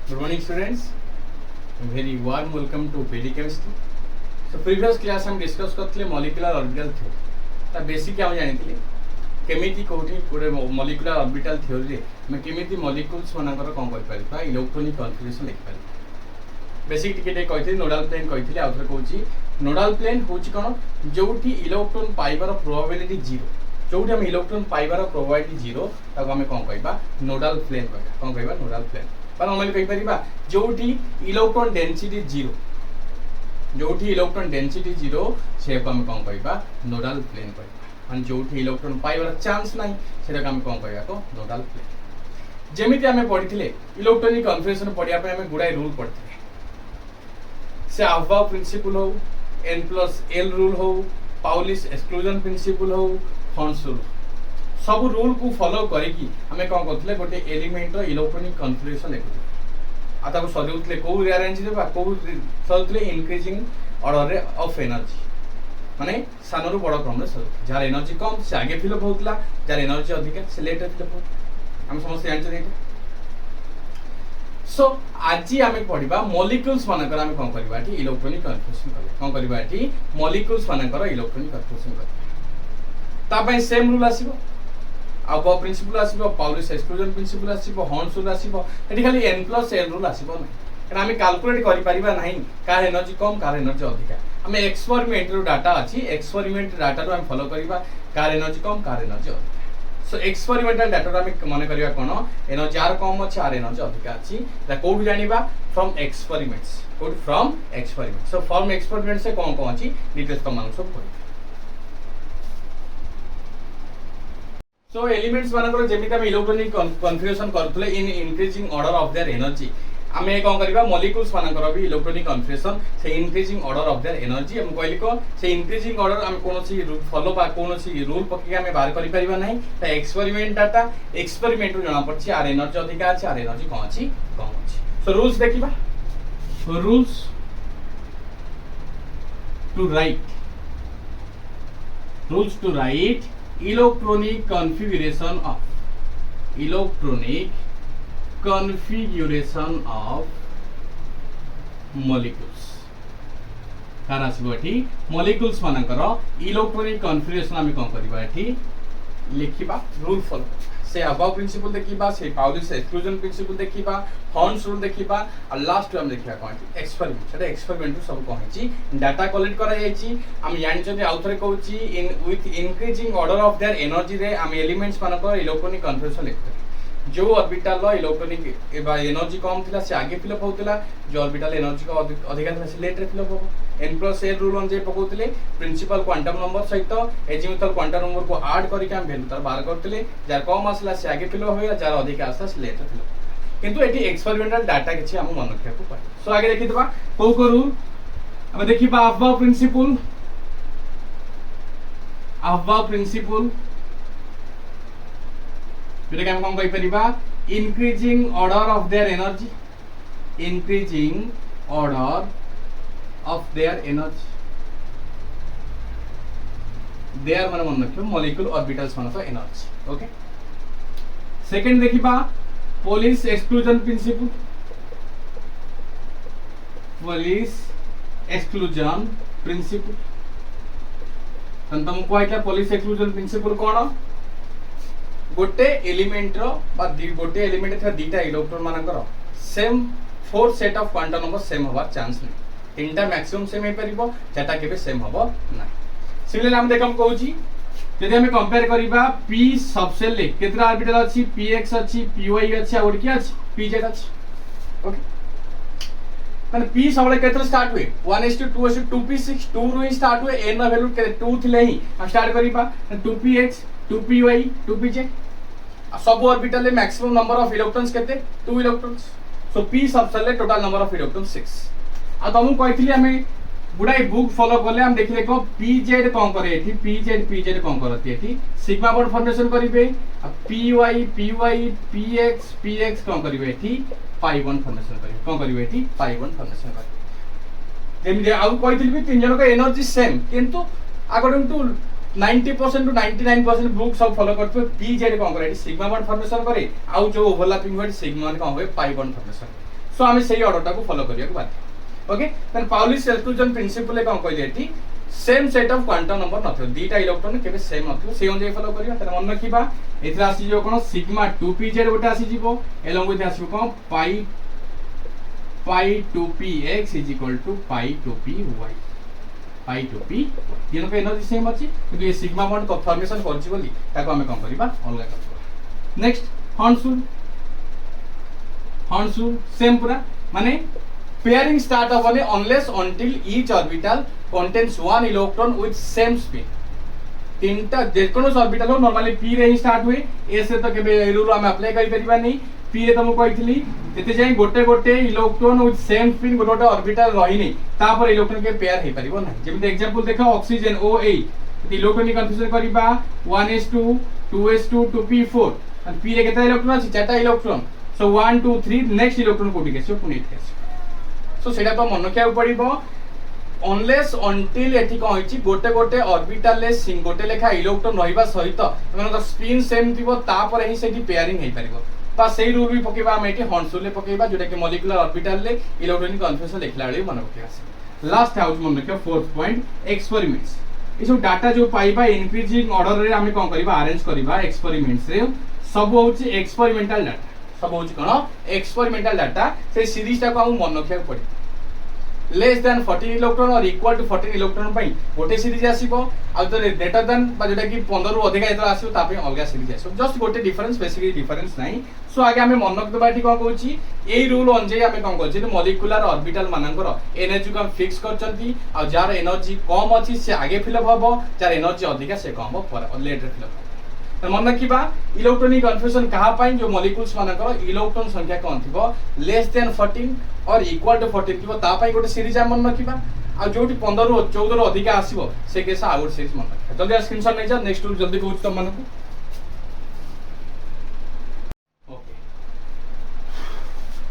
Good morning, students. Very warm welcome to PD Chemistry. So previous class हम discuss करते molecular orbital theory ता basic क्या जानी केमिति कोठी पूरे मॉलिक्यूलर ऑर्बिटल थ्योरी रे मैं केमिति मॉलिक्यूल्स मानकर कोन कर परिबा इलेक्ट्रॉनिक कॉन्फिगरेशन लिख परिबा बेसिक टिके कहिथि नोडल प्लेन कहिथि आउथरे कहूची नोडल प्लेन होची कोन जोठी इलेक्ट्रॉन पाइबार प्रोबेबिलिटी 0 जोठी हम इलेक्ट्रॉन पाइबार प्रोबेबिलिटी 0 ताको हम कोन कहबा नोडल प्लेन कहबा कोन कहबा नोडल प्लेन पर हम कहि परिबा जोठी इलेक्ट्रॉन डेंसिटी 0 जोठी इलेक्ट्रॉन डेंसिटी 0 से हम कोन कहबा नोडल प्लेन कहबा मान जोठी इलेक्ट्रॉन पाइबार चांस नाही सेटा हम कोन कहबा को नोडल प्लेन जेमिति हमें पढिथिले इलेक्ट्रॉनिक कन्फिगरेशन पढिया पे हमें गुडा रूल पढिथिले से अबाव प्रिंसिपल हो n+l रूल हो पाउलिस एक्सक्लूजन प्रिंसिपल हो हॉर्न्स रूल सब रूल को फॉलो करिकी हमें कोन करथिले गोटे एलिमेंट रो इलेक्ट्रॉनिक कन्फिगरेशन लिखुथिले आ ताको सजौथिले को रिअरेंज देबा को सजौथिले इंक्रीजिंग ऑर्डर रे ऑफ एनर्जी माने सानरु बड़ क्रम रे सजौ जार एनर्जी कम से आगे फिल अप होतला जार एनर्जी अधिक से लेट फिल अप हो हम समस्त जानते देते सो आज आमे पढिबा मॉलिक्यूल्स मानकर आमे कोन करबा ठी इलेक्ट्रॉनिक कन्फिगरेशन करबा कोन करबा ठी मॉलिक्यूल्स मानकर इलेक्ट्रॉनिक कन्फिगरेशन करबा ता पय सेम रूल आसीबो अब प्रिंसिपल आसीबो पाउलिस एक्सक्लूजन प्रिंसिपल आसीबो हॉर्न्स रूल आसीबो एठी खाली n+l रूल आसीबो नै कारण आमे कैलकुलेट करि परिबा नाही कार एनर्जी कम कार एनर्जी अधिक हमें एक्सपेरिमेंट रो डाटा अछि एक्सपेरिमेंट डाटा रो हम फॉलो करबा कार एनर्जी कम कार एनर्जी अधिक सो एक्सपेरिमेंटल डाटा रो हम माने करबा कोन एनर्जी आर कम अछि आर एनर्जी अधिक अछि ता कोड जानिबा फ्रॉम एक्सपेरिमेंट्स कोड from experiment so from experiment से कोन कोन अछि डिटेल्स तो मान सब कोइ सो एलिमेंट्स मानकर जेमिति हम इलेक्ट्रॉनिक कन्फिगरेशन करथले in increasing order of their energy आमे कोन करबा मॉलिक्यूल्स मानकर भी इलेक्ट्रॉनिक कन्फिगरेशन से increasing order of their energy हम कहली को से इंक्रीजिंग ऑर्डर हम कोनोसी फॉलो बा कोनोसी रूल पक्के हमें बाहर करि परिबा नाही त एक्सपेरिमेंट डाटा एक्सपेरिमेंट जना पड़छि आर एनर्जी अधिक अछि आर एनर्जी कम अछि सो रूल्स देखिबा rules to write electronic configuration of molecules कार आसीबो एठी molecules मानकर इलेक्ट्रॉनिक कन्फिगरेशन हम कोन करबा एठी लिखिबा रूल फॉलो से अबाव प्रिंसिपल देखिबा से पाउलिस एक्सक्लूजन प्रिंसिपल देखिबा हॉर्न्स रूल देखिबा और लास्ट हम देखिबा कोन एक्सपेरिमेंट सेटा एक्सपेरिमेंट सब कहैछि डाटा कलेक्ट करा जायछि हम यानि आउथरे कहूछि in with increasing order of their energy रे हम एलिमेंट्स मानकर इलेक्ट्रॉनिक कन्फिगरेशन लिखते जो ऑर्बिटल लो इलेक्ट्रॉनिक एबा एनर्जी कम थिला से आगे फिल अप होतला जो ऑर्बिटल एनर्जी को अधिक थिला से लेट रे फिल अप हो n+l रूल on जे पकोतले प्रिंसिपल क्वांटम नंबर सहित एजिमुथल क्वांटम नंबर को ऐड करी के हम वैल्यू तार बाहर करतले जार कम आसला से आगे फिल अप होया जार अधिक आसला से लेट रे फिल अप किंतु एटी एक्सपेरिमेंटल डाटा किछि हम मन रखिया को पाइ सो आगे देखि दबा को करू हम देखिबा अबाव प्रिंसिपल फिर हम कोन कहि परिबा increasing order of their energy their माने मन रखियो मॉलिक्यूल ऑर्बिटल्स माने एनर्जी ओके सेकंड देखिबा पाउलिस एक्सक्लूजन प्रिंसिपल तंतम को आइका पाउलिस एक्सक्लूजन प्रिंसिपल कोन गोटे एलिमेंट रो बा गोटे एलिमेंट था दीटा इलेक्ट्रॉन मानकर same four set of quantum number same होबा चांस नै तीनटा मैक्सिमम सेम हे परिबो चारटा केबे सेम होबो नै सिमिलरली हम देखम कहूची यदि हम कंपेयर करिबा p सबसेल ले केतरा ऑर्बिटल अछि px अछि py अछि और की अछि pz अछि ओके तने p सबले केतरा स्टार्ट हुए 1:2 2p6 2 रो स्टार्ट हुए n रा वैल्यू 2 थिले ही हम स्टार्ट करिबा 2px 2py 2pz sub orbital ले मैक्सिमम नंबर ऑफ इलेक्ट्रॉन्स केते 2 इलेक्ट्रॉन्स सो p सबसेल ले टोटल नंबर ऑफ इलेक्ट्रॉन्स 6 आ तुम कहितली हमें गुडाई बुक फॉलो करले हम देखिले को pz कोन करे एठी pz कोन करती एठी सिग्मा बॉन्ड फॉर्मेशन करिवे आ py px कोन करिवे एठी पाई बॉन्ड फॉर्मेशन करिवे कोन करिवे एठी पाई बॉन्ड फॉर्मेशन करिवे जेमि आ कहितली भी तीन जन को एनर्जी सेम किंतु अकॉर्डिंग टू 90% to 99% बुक सब फॉलो करते पी जेड कोन करे सिग्मा बॉन्ड फॉर्मेशन करे आउ जो ओवरलैपिंग वर्ड सिग्मा कोन होय पाई बॉन्ड फॉर्मेशन सो आम से ऑर्डर को फॉलो करिया बाध्य okay then Pauli's exclusion principle कौन कहले एठी same set of quantum number नथियो दीटा इलेक्ट्रॉन केबे सेम नथियो से अनुसार फॉलो करिया त मन रखिबा एथि आसी जो कोन सिग्मा 2pz गोटे आसी जीवो एलोंग विथ आसी कोन pi 2px is equal to pi 2py pi 2p तीनों का एनर्जी सेम अछि किंतु ये सिग्मा बॉन्ड को फॉर्मेशन करछि बोली ताको हमें कोन करिबा अलग करबा नेक्स्ट हॉर्नशूल सेम पूरा माने pairing start होने unless until each orbital contains one electron with same spin तीनटा जेकोनोस ऑर्बिटल हो नॉर्मली p रे ही स्टार्ट हुए a से तो केबे रूल हम अप्लाई करि परिबा नहीं p रे तुम कहितली तेते जाई गोटे गोटे इलेक्ट्रॉन विथ सेम स्पिन गोटे गोटे ऑर्बिटल रही नहीं तापर इलेक्ट्रॉन के पेयर हे परिबो नहीं जेमते एग्जांपल देखो ऑक्सीजन OH इलेक्ट्रॉन कन्फ्यूजन करिबा 1s2 2s2 2p4 और p रे केता इलेक्ट्रॉन अछि चारटा इलेक्ट्रॉन सो 1 2 3 नेक्स्ट इलेक्ट्रॉन कोठी के सो पुनी के सो सेटा तो मन रखिया पड़िबो अनलेस अंटिल एठी को होइची गोटे गोटे ऑर्बिटल ले गोटे लेखा इलेक्ट्रॉन रहिबा सहित तमन स्पिन सेम थिबो तापर ही सेठी पेयरिंग हे परिबो बा सेही रूल भी पकेबा हम एठी हॉर्नशूल ले पकेबा जोटा कि मॉलिक्यूलर ऑर्बिटल ले इलेक्ट्रॉनिक कन्फ्यूजन लिखला बेले मन रखिया आसे लास्ट हाउस मन रखिया फोर्थ पॉइंट एक्सपेरिमेंट्स ई सब डाटा जो पाइबा इंक्रीजिंग ऑर्डर रे हम कोन करबा अरेंज करबा एक्सपेरिमेंट्स रे सब होची एक्सपेरिमेंटल डाटा सब होची कोन एक्सपेरिमेंटल डाटा से सीरीज टा को हम मन रखिया पड़ी लेस देन 14 इलेक्ट्रॉन और इक्वल टू 14 इलेक्ट्रॉन पई गोटे सीरीज आसीबो आ तो ग्रेटर देन बा जेटा कि 15 रु अधिक एतो आसीबो ता पई अलगा सीरीज आसीबो जस्ट गोटे डिफरेंस बेसिकली डिफरेंस नाही सो आगे हमें मन रख दबाटी कोन कहूची एई रूल अनुसार हमें कोन कहूची मॉलिक्यूलर ऑर्बिटल मानकर एनर्जी को हम फिक्स करचंती आ जार एनर्जी कम अछि से आगे फिलअप हबो जार एनर्जी अधिक से कम हो पर लेटर फिलअप मन रखिबा इलेक्ट्रॉनिक कन्फ्यूजन कहा पाई जो मॉलिक्यूल्स मानकर इलेक्ट्रॉन संख्या कोन थिबो लेस देन 14 और इक्वल टू 14 थिबो ता पाई गोटे सीरीज मन रखिबा आ जोटी 15 रु 14 रु अधिक आसीबो से केस आउट सीरीज मन रखिबा जल्दी स्क्रीनशॉट नै जा नेक्स्ट रूल जल्दी कहूछ तुम मानको ओके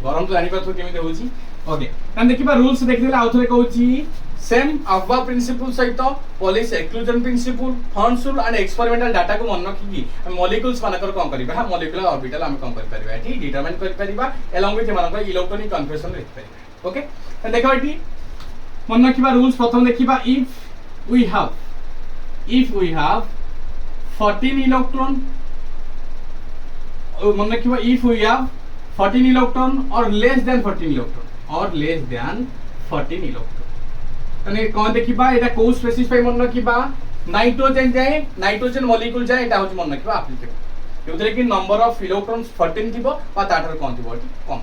गरम तो जानि पाथो केमिते होची ओके तन देखिबा रूल्स देखिदेला आउथरे कहूची सेम अब्बा प्रिंसिपल सहित Pauli's exclusion principle Hund's rule and experimental data को मन रखी मॉलिक्यूल्स मानकर कोन करबा मॉलिक्यूलर ऑर्बिटल हम कोन कर परबा एठी डिटरमाइन कर परबा अलोंग विथ मानकर इलेक्ट्रॉनिक कन्फर्मेशन लिख परबा ओके तो देखो एठी मन रखिबा रूल्स प्रथम देखिबा इफ वी हैव 14 इलेक्ट्रॉन मन रखिबा इफ वी हैव 14 इलेक्ट्रॉन और लेस देन 14 इलेक्ट्रॉन तने कोन देखिबा एटा को स्पेसिफाई मन रखिबा नाइट्रोजन जाए नाइट्रोजन मॉलिक्यूल जाए एटा होची मन रखिबा एप्लीकेबल जोतरे कि नंबर ऑफ इलेक्ट्रॉन्स 14 थिबो बा ताटर कोन थिबो कम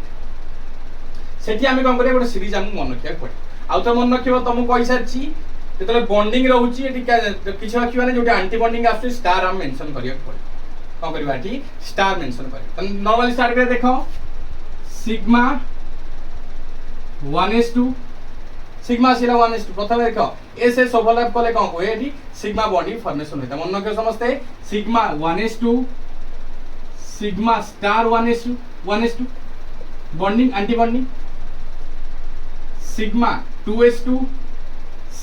सेठी हम कोन करे गोटे सीरीज हम मन रखिया पड़े आ तो मन रखिबो तुम कहि सारची जेतले बॉन्डिंग रहउची एठी किछ रखिबा ने जोटे एंटी बॉन्डिंग आछे स्टार हम मेंशन करिया पड़े कोन करबा एठी स्टार मेंशन करिया त नॉर्मली स्टार्ट करे देखो सिग्मा 1s2 सिग्मा सिला 1s2 प्रथम देखो एस एस ओवरलैप कले कोन को एठी सिग्मा बॉन्डिंग फॉर्मेशन होता मन के समझते sigma 1s2 sigma star 1s2 bonding anti bonding sigma 2s2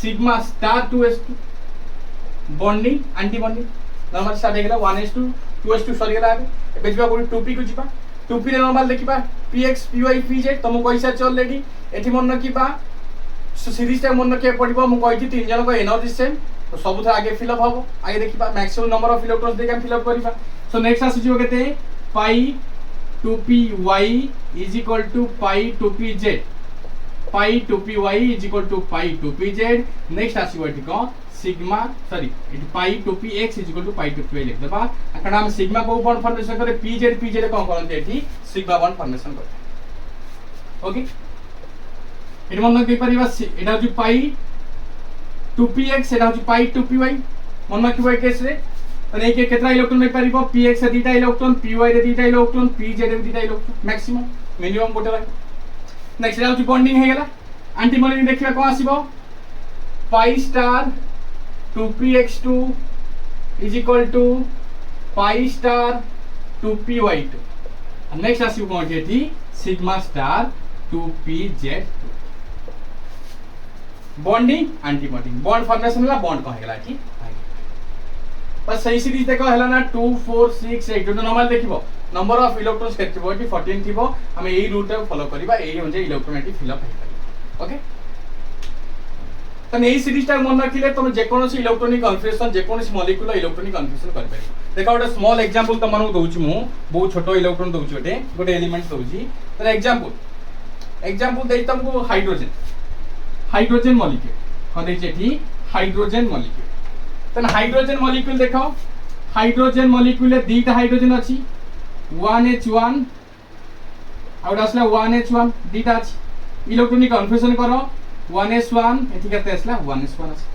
sigma star 2s2 bonding anti bonding normal start हे गेला 1s2 2s2 सरी गेला एबे जिबा कोन 2p को जिबा 2p रे नॉर्मल देखिबा px py pz तुम कइसा चल लेडी एठी मन रखिबा सो सीरीज टा मन रखे पड़िबो मु कहि तीन जन को एनर्जी सेम तो सब थ आगे फिल अप हबो आगे देखिबा मैक्सिमम नंबर ऑफ इलेक्ट्रॉन्स देके हम फिल अप करिबा सो नेक्स्ट आसी जो केते pi 2py is equal to pi 2pz pi 2py is equal to pi 2pz next आसी एठी को सिग्मा सॉरी एठी pi 2px is equal to pi 2py लिख देबा अकन हम सिग्मा को बॉन्ड फॉर्मेशन करे pz कोन करन एठी सिग्मा बॉन्ड फॉर्मेशन करे ओके एटा मन के परिबा एटा होची पाई 2px एटा होची पाई 2py मन के केस रे तने के केतना इलेक्ट्रॉन में परिबो px रे दीटा इलेक्ट्रॉन py रे दीटा इलेक्ट्रॉन pz रे दीटा इलेक्ट्रॉन मैक्सिमम मिनिमम गोटे रख नेक्स्ट एटा होची बॉन्डिंग हे गेला एंटी बॉन्डिंग देखिबा को आसीबो pi star 2px2 is equal to pi star 2py2 next आसीबो कोन जेती sigma star 2pz2 bonding anti bonding bond formation वाला बॉन्ड कह गेला की बस सही सीरीज देखो हला ना 2 4 6 8 तो नॉर्मल देखिबो नंबर ऑफ इलेक्ट्रॉन्स केते थिबो 14 थिबो हम एई रूट फॉलो करबा एई म्हणजे इलेक्ट्रोन फिल अप हे ओके तने एई सीरीज टा मन रखिले तुम जे कोनोसी इलेक्ट्रॉनिक कन्फिगरेशन जे कोनोसी मॉलिक्यूल इलेक्ट्रॉनिक कन्फिगरेशन कर परिबो देखा गोटे स्मॉल एग्जांपल तुम मानू दोउची मु बहुत छोटो इलेक्ट्रॉन दोउची गोटे एलिमेंट दोउची तर एग्जांपल देई तुमको हाइड्रोजन मॉलिक्यूल हम देई जेठी हाइड्रोजन मॉलिक्यूल तने हाइड्रोजन मॉलिक्यूल देखो हाइड्रोजन मॉलिक्यूल ले दीटा हाइड्रोजन अछि 1H1 आउट असला 1H1 दीटा अछि इलेक्ट्रॉनिक कन्फिगरेशन करो 1s1 एठी केते असला 1s1 अछि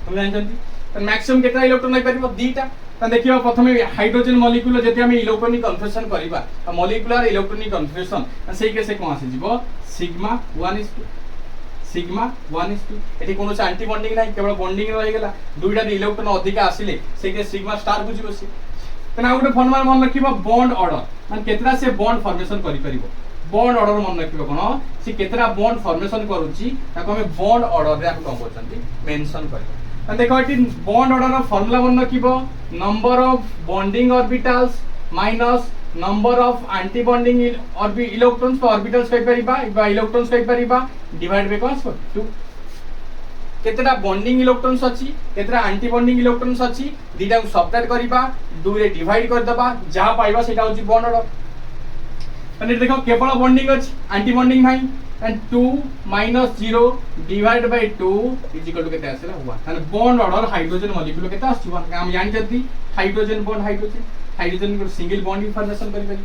हम जानजंती त मैक्सिमम केटा इलेक्ट्रॉन नै परिबो दीटा त देखियो प्रथमे हाइड्रोजन मॉलिक्यूल जति हम इलेक्ट्रॉनिक कन्फिगरेशन करिबा मॉलिक्यूलर इलेक्ट्रॉनिक कन्फिगरेशन सेही केसे कोन आसी जिवो सिग्मा 1s2 सिग्मा 1s2 एठी कोनो एंटी बॉन्डिंग नै केवल बॉन्डिंग रहि गेला दुईटा इलेक्ट्रॉन अधिक आसीले सेही के सिग्मा स्टार बुझिबो से तने आउटे फॉर्मूला मन रखिबो बॉन्ड ऑर्डर मान केतरा से बॉन्ड फॉर्मेशन करि परिबो बॉन्ड ऑर्डर मन रखिबो कोन से केतरा बॉन्ड फॉर्मेशन करूची ताको हम बॉन्ड ऑर्डर रे हम कोन करचंती मेंशन करबो त देखो एटी बॉन्ड ऑर्डर रो फॉर्मूला मन रखिबो number of bonding orbitals minus number of anti bonding electrons पर ऑर्बिटल्स कहि परिबा बा इलेक्ट्रॉन्स कहि परिबा डिवाइड बाय कॉस 2 केतरा बॉन्डिंग इलेक्ट्रॉन्स अछि केतरा एंटी बॉन्डिंग इलेक्ट्रॉन्स अछि दीटा को सबट्रैक्ट करबा 2 रे डिवाइड कर दबा जहा पाइबा सेटा होची बॉन्ड ऑर्डर तने देखो केवल बॉन्डिंग अछि एंटी बॉन्डिंग नाही and 2 - 0 divide by 2 is equal to केते आसेला 1 तने बॉन्ड ऑर्डर हाइड्रोजन मॉलिक्यूल केते आछि 1 हम जानि जदी हाइड्रोजन हाइड्रोजन को सिंगल बॉन्ड फॉर्मेशन करि परि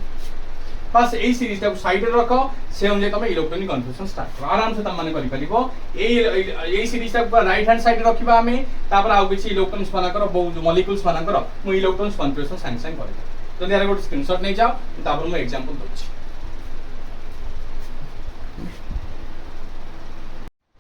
बस एई सीरीज टा साइड रे रखो से हम जे तमे इलेक्ट्रॉनिक कन्फिगरेशन स्टार्ट करो आराम से तम माने करि परिबो एई सीरीज टा राइट हैंड साइड रखिबा हमें तापर आउ किछि इलेक्ट्रॉन्स बना करो बहुत मॉलिक्यूल्स बना करो मु इलेक्ट्रॉन्स कन्फिगरेशन सांग करे तो यार गोट स्क्रीनशॉट नै जाओ तापर मु एग्जांपल दोछि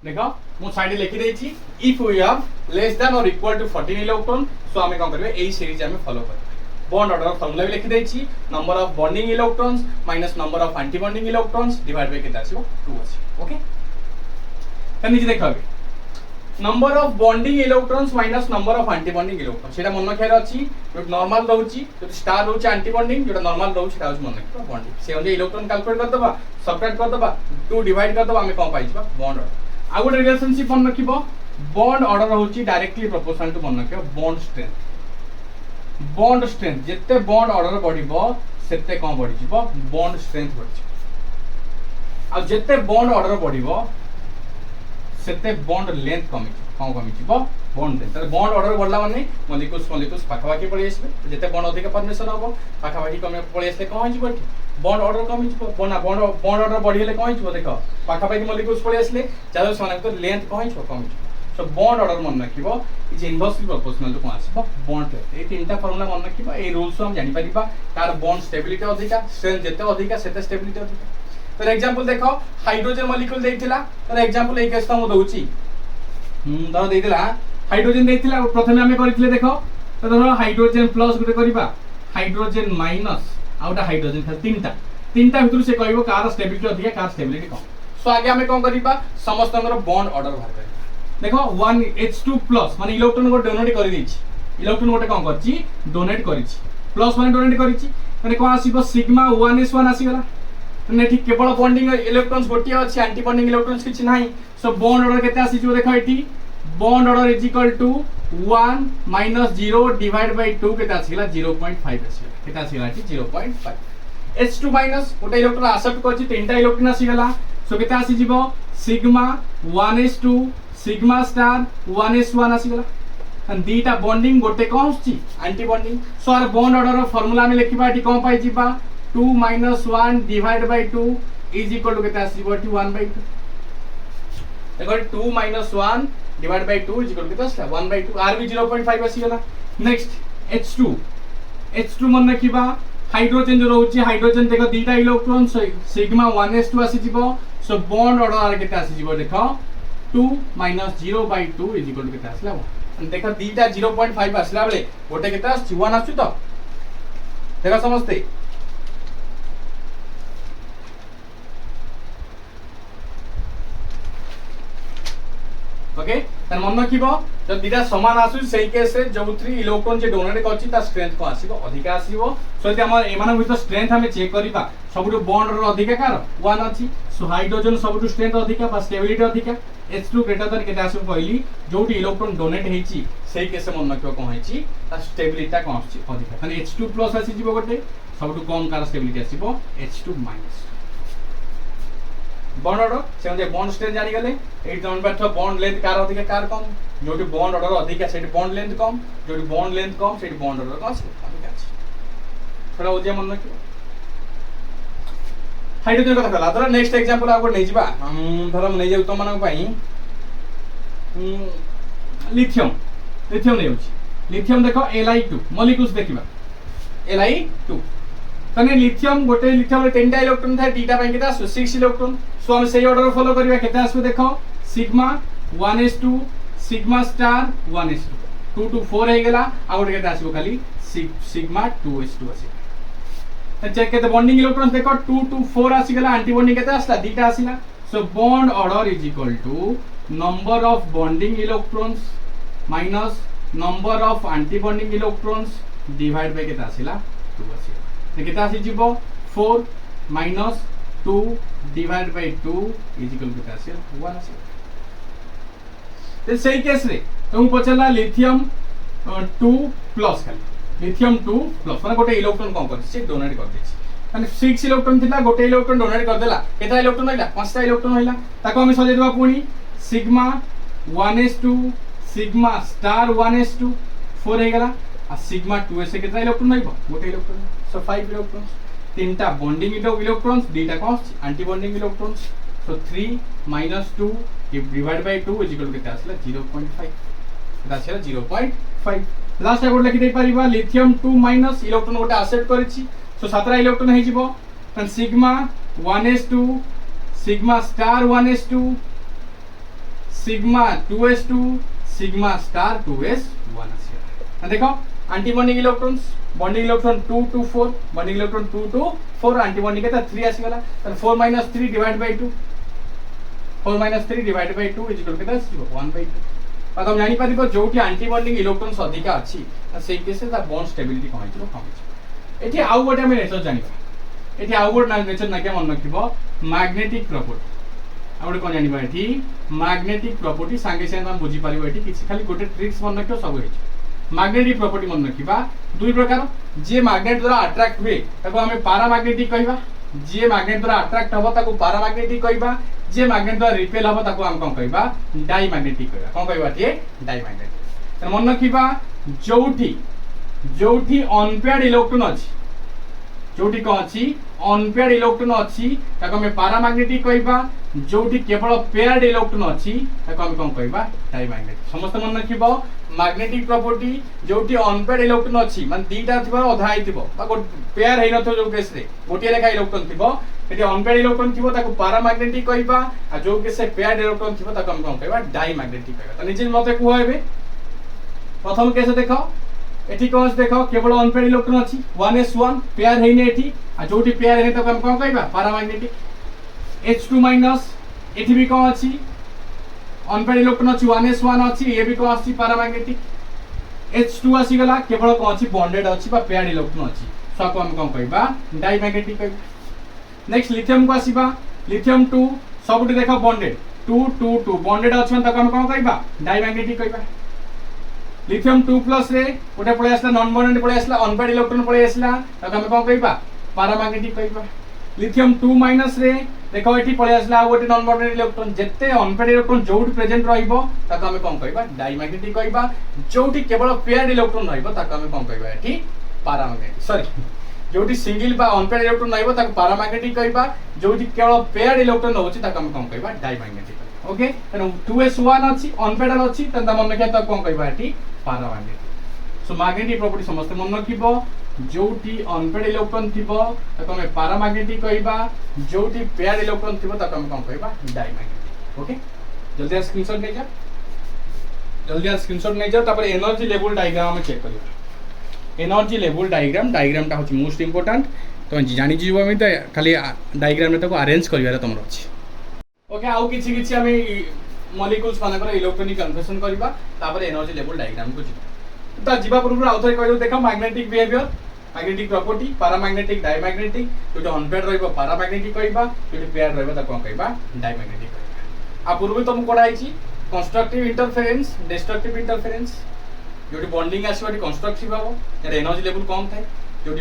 देखो मु साइड लिखि देछि if we have less than और इक्वल टू 14 इलेक्ट्रॉन सो हमें कोन करबे एई सीरीज हमें फॉलो करबे बॉन्ड ऑर्डर फार्मूला भी लिखि देछि number of bonding electrons minus number of anti bonding electrons divide by केते आसीबो 2 अछि ओके त नीचे देखबे number of bonding electrons minus number of anti bonding electrons सेटा मन रखियार अछि जो नॉर्मल रहउछि जो स्टार रहउछि एंटी बॉन्डिंग जो नॉर्मल रहउछि सेटा होछि मन रखिबा बॉन्डिंग से जे इलेक्ट्रॉन कैलकुलेट कर दबा सबट्रैक्ट कर दबा 2 डिवाइड कर दबा हमें कोन पाइछबा बॉन्ड ऑर्डर आ गुड रिलेशनशिप मन रखिबो बॉन्ड ऑर्डर रहउछि डायरेक्टली प्रोपोर्शनल टू मन रखिबो बॉन्ड स्ट्रेंथ जिते बॉन्ड ऑर्डर बढ़िबो सेते कोन बढ़ि जिवो बॉन्ड स्ट्रेंथ बढ़ि जिवो आ जिते बॉन्ड ऑर्डर बढ़िबो सेते बॉन्ड लेंथ कमी जिवो बॉन्ड लेंथ त बॉन्ड ऑर्डर बढ़ला माने मॉलिक्यूल्स पाखापाखी पळि आसबे जिते बॉन्ड अधिक फॉर्मेशन होबो पाखापाखी कमी पळि आसले कोन जिवो बॉन्ड ऑर्डर कमी जिवो बॉन्ड ऑर्डर बढ़िले कोन जिवो देखो पाखापाखी मॉलिक्यूल्स पळि आसले जादो समान लेंथ कोन जिवो कमी जिवो सो बॉन्ड ऑर्डर मन रखिबो इज इनवर्सली प्रोपोर्शनल टू कोन आसीबो बॉन्ड लेंथ ए तीनटा फार्मूला मन रखिबो ए रूल्स हम जानि परिबा तार बॉन्ड स्टेबिलिटी अधिका स्ट्रेंथ जते अधिका सेते स्टेबिलिटी अधिका फॉर एग्जांपल देखो हाइड्रोजन मॉलिक्यूल देथिला फॉर एग्जांपल ए केस हम दोउची धर देथिला हाइड्रोजन देथिला प्रथमे हमें करिथिले देखो तो धर हाइड्रोजन प्लस गुटे करबा हाइड्रोजन माइनस आउटा हाइड्रोजन खाली तीनटा भितर से कहबो कार स्टेबिलिटी अधिका कार स्टेबिलिटी कम सो आगे हमें कोन करबा समस्त बॉन्ड ऑर्डर बाहर करबा देखो 1H2 प्लस माने इलेक्ट्रॉन को डोनेट कर दिछि इलेक्ट्रॉन गोटे कोन करछि डोनेट करिछि प्लस माने डोनेट करिछि माने कोन आसीबो सिग्मा 1s1 आसी गला माने ठीक केवल बॉन्डिंग इलेक्ट्रॉन्स गोटिया अछि एंटी बॉन्डिंग इलेक्ट्रॉन्स किछि नाही सो बॉन्ड ऑर्डर केते आसी जो देखो एठी bond order is equal to 1 - 0 divide by 2 केते आसी गला 0.5 आसी गला केते आसी गला एठी 0.5 H2 माइनस गोटे इलेक्ट्रॉन एक्सेप्ट करछि तीनटा इलेक्ट्रॉन आसी गला सो केते आसी जिवो sigma 1s2 sigma star 1s1 आसी गला दीटा बॉन्डिंग गोटे कोन अछि antibonding so our bond order formula में लिखिबा एठी कोन पाइ जिबा 2 - 1 divide by 2 is equal to केते आसी जिवो एठी 1/2 देखो 2 - 1 divide by 2 is equal to केते आसी 1/2 आर भी 0.5 आसी गला नेक्स्ट H2 मन रखिबा हाइड्रोजन जो रहउछि हाइड्रोजन देखो दीटा इलेक्ट्रॉन सिग्मा 1s2 आसी जिवो सो बॉन्ड ऑर्डर केते आसी जिवो देखो 2 - 0/2 इज इक्वल टू केते आसला 1 देखो दीटा 0.5 आसला बेले गोटे केते आछि 1 आछु तो देखो समझते ओके तन मन रखिबो जब दुटा समान आसु सही केस रे जो थ्री इलेक्ट्रॉन जे डोनेट करछि ता स्ट्रेंथ को आसीबो अधिका आसीबो सो जे हमर एमान विथ स्ट्रेंथ हम चेक करिबा सबटु बॉन्ड रो अधिका कार 1 अछि सो हाइड्रोजन सबटु स्ट्रेंथ अधिका बा स्टेबिलिटी अधिका H2 ग्रेटर देन केते आसीबो कहली जोटी इलेक्ट्रॉन डोनेट हेछि सही केस मन रखिबो कोन हेछि ता स्टेबिलिटी कोन अछि अधिका माने H2 प्लस आसी जिवो गोटे सबटु कम कार स्टेबिलिटी आसीबो H2 माइनस बॉन्ड ऑर्डर से जे बॉन्ड स्ट्रेंथ जानि गले एट जन पाठ बॉन्ड लेंथ कार अधिका कार कम जोटी बॉन्ड ऑर्डर अधिका सेठी बॉन्ड लेंथ कम जोटी बॉन्ड लेंथ कम सेठी बॉन्ड ऑर्डर कम अधिका अछि थोड़ा ओजे मन रखिबो हाइड्रोजन कथा कहला धर नेक्स्ट एग्जांपल आगो नै जिबा धर हम नै जाउ त मानक पई लिथियम नै होछि लिथियम देखो Li2 मॉलिक्यूल्स देखिबा Li2 तने लिथियम गोटे लिथियम रे 10 टा इलेक्ट्रॉन था डीटा पई केता 6 इलेक्ट्रॉन सो हम सही ऑर्डर फॉलो करबा केता आसबो देखो sigma 1s2 sigma star 1s2 2 to 4 हे गेला आ गोटे केता आसबो खाली सिग्मा 2s2 आसी चेक केते बॉन्डिंग इलेक्ट्रॉन्स देखो 2 to 4 आसी गेला एंटी बॉन्डिंग केते आसला डीटा आसीला so bond order is equal to number of bonding electrons minus number of anti bonding electrons divide by केते आसीला 2 आसी केता आसी जीवो 4 minus 2 divide by 2 is equal केता आसी 1 आसी ते सही केस रे तुम पचला लिथियम 2 प्लस खाली लिथियम 2 प्लस माने गोटे इलेक्ट्रॉन कम कर से डोनेट कर देछि माने 6 इलेक्ट्रॉन थिला गोटे इलेक्ट्रॉन डोनेट कर देला केता इलेक्ट्रॉन होइला 5 टा इलेक्ट्रॉन होइला ताको हम सजे देबा पुनी sigma 1s2 sigma star 1s2 4 हे गेला आ सिग्मा 2s केता इलेक्ट्रॉन होइबो गोटे इलेक्ट्रॉन सो 5 इलेक्ट्रॉन्स तीनटा बॉन्डिंग इलेक्ट्रॉन्स डीटा कॉस्ट anti bonding electrons so 3 minus 2 divide by 2 is equal केता आसला 0.5 केता आसला 0.5 लास्ट आगो लिखि दे परिबा लिथियम 2 माइनस इलेक्ट्रॉन गोटे एक्सेप्ट करिछि सो 17 इलेक्ट्रॉन हे जिवो तन sigma 1s2 sigma star 1s2 sigma 2s2 sigma star 2s1 आसी देखो anti bonding electrons bonding electron 2 to 4 bonding electron 2 to 4 anti bonding केता 3 आसी गला तन 4 minus 3 divide by 2 4 minus 3 divide by 2 is equal केता आसी 1 by 2 आ तुम जानि परिबो जोटी एंटी बॉन्डिंग इलेक्ट्रॉन्स अधिका अछि सेही केस ता बॉन्ड स्टेबिलिटी कम हितो कम छि एठी आउ गोटे हम नेचर जानिबा एठी आउ गोटे नेचर ना के मन रखिबो मैग्नेटिक प्रॉपर्टी आउ गोटे कोन जानिबा एठी मैग्नेटिक प्रॉपर्टी संगे संगे हम बुझी परिबो एठी किछि खाली गोटे ट्रिक्स मन रखियो सब हेछि मैग्नेटिक प्रॉपर्टी मन रखिबा दुई प्रकार जे मैग्नेट द्वारा अट्रैक्ट हुए ताको हमें पैरामैग्नेटिक कहबा जे मैग्नेट द्वारा अट्रैक्ट हबो ताको पैरामैग्नेटिक कहबा जे मैग्नेट द्वारा रिपेल हबो ताको हम कोन कहबा डाईमैग्नेटिक कहबा कोन कहबा थे डाईमैग्नेटिक त मन रखिबा जोठी अनपेयर्ड इलेक्ट्रॉन अछि जोठी को अछि अनपेयर्ड इलेक्ट्रॉन अछि ताको हम पैरामैग्नेटिक कहबा जोठी केवल पेयर्ड इलेक्ट्रॉन अछि ताको हम कोन कहबा डाईमैग्नेटिक समस्त मन रखिबो मैग्नेटिक प्रॉपर्टी जोटी अनपेयर्ड इलेक्ट्रॉन अछि मान दीटा थिबो अधा आइतिबो बा पेयर हेइ नथो जो केस रे गोटिया लेखा इलेक्ट्रॉन थिबो एटी अनपेयर्ड इलेक्ट्रॉन थिबो ताको पैरामैग्नेटिक कहबा आ जो केस से पेयर्ड इलेक्ट्रॉन थिबो ताको हम कोन कहबा डाईमैग्नेटिक कहबा त निजे मते को हेबे प्रथम केस देखो एटी कोस देखो केवल अनपेयर्ड इलेक्ट्रॉन अछि 1s1 पेयर हेइ ने एटी आ जोटी पेयर हेइ ताको हम कोन कहबा पैरामैग्नेटिक H2 माइनस एटी भी कोन अछि अनपेयर्ड इलेक्ट्रॉन अछि 1s1 अछि ए भी कोन अछि पैरामैग्नेटिक H2 आसी गला केवल कोन अछि बॉन्डेड अछि बा पेयर्ड इलेक्ट्रॉन अछि सो को हम कोन कहबा डाईमैग्नेटिक कहबा नेक्स्ट लिथियम को आसीबा लिथियम 2 सबुटी देखो बॉन्डेड 2 2 2 बॉन्डेड अछि मन ताको हम कोन कहबा डाईमैग्नेटिक कहबा लिथियम 2 प्लस रे ओटा पळे आसला नॉन बॉन्डेड पळे आसला अनपेयर्ड इलेक्ट्रॉन पळे आसला ताको हम कोन कहबा पैरामैग्नेटिक कहबा लिथियम 2 माइनस रे देखो एठी पळे आसला गोटे नॉन बॉन्डेड इलेक्ट्रॉन जेते अनपेयर्ड इलेक्ट्रॉन जोटी प्रेजेंट रहिबो ताको हम कोन कहबा डाईमैग्नेटिक कहबा जोटी केवल पेयर्ड इलेक्ट्रॉन रहिबो ताको हम कोन कहबा एठी पैरामैग्नेटिक सॉरी जोटी सिंगल बा अनपेयर्ड इलेक्ट्रॉन रहिबो ताको पैरामैग्नेटिक कहबा जोटी केवल पेयर्ड इलेक्ट्रॉन होछि ताको हम कोन कहबा डाईमैग्नेटिक ओके तनो 2s1 अछि अनपेयर्ड अछि तंदा मन के ताको कोन कहबा एठी पैरामैग्नेटिक सो मैग्नेटिक प्रॉपर्टी समस्त मन रखिबो जोटी अनपेयर्ड इलेक्ट्रॉन थिबो ताको हम पैरामैग्नेटिक कहबा जोटी पेयर्ड इलेक्ट्रॉन थिबो ताको हम कोन कहबा डाईमैग्नेटिक ओके जल्दी स्क्रीनशॉट नै जा जल्दी स्क्रीनशॉट नै जा तापर एनर्जी लेवल डायग्राम हम चेक करियो एनर्जी लेवल डायग्राम टा होची मोस्ट इंपोर्टेंट तो जानि जीवो हम त खाली डायग्राम में ताको अरेंज करिवार तमर अछि ओके आउ किछि किछि हमें मॉलिक्यूल्स मानकर इलेक्ट्रॉनिक कन्फर्मेशन करबा तापर एनर्जी लेवल डायग्राम को जीवा ता जीवा पूर्व आउ थरे कहलो देखा magnetic behaviour magnetic property paramagnetic diamagnetic जो अनपेयर्ड रहइबो पैरामैग्नेटिक कहबा जो पेयर्ड रहइबो ता कोन कहबा डायमैग्नेटिक कहबा आ पूर्व तुम कोडा आइची कंस्ट्रक्टिव इंटरफेरेंस डिस्ट्रक्टिव इंटरफेरेंस जो बॉन्डिंग आसो कंस्ट्रक्टिव हम यार एनर्जी लेवल कम थाए जो